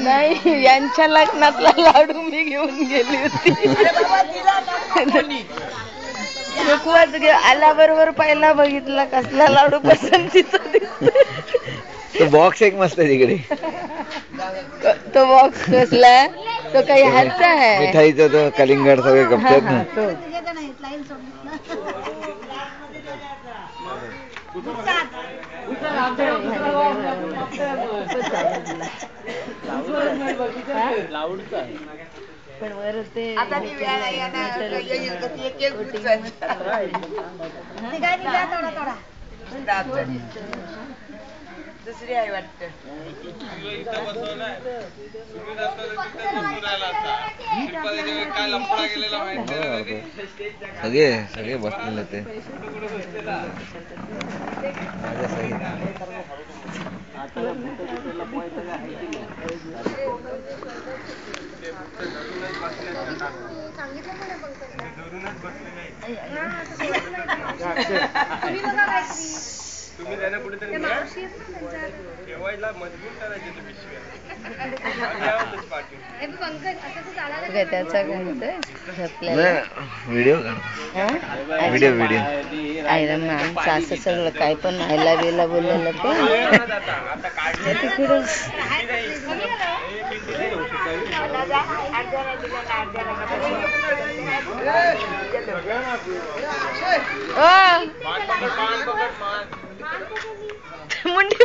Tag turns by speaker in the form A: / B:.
A: नाही, यांच्या लग्नातला लाडू मी घेऊन गेली होती. रुकवाच आल्याबरोबर पहिला बघितला कसला लाडू पसंतीचा दिसतो.
B: बॉक्स एक मस्त आहे तिकडे.
A: तो बॉक्स कसला? तो काही ह्याचा आहे
B: मिठाईचा, तो कलिंगड सगळे कपतात ना.
A: पण वर ते दुसरी आहे वाटत.
B: सगळे सगळे बसलेले ते
C: तुम्ही त्यांना कुठेतरी ठेवायला मजबूर करायचे तुम्ही
A: त्याचा
B: व्हिडिओ व्हिडिओ
A: आईला मॅम असं सगळं काय पण आयला बिला बोललेलं ते तिकडं मुंडी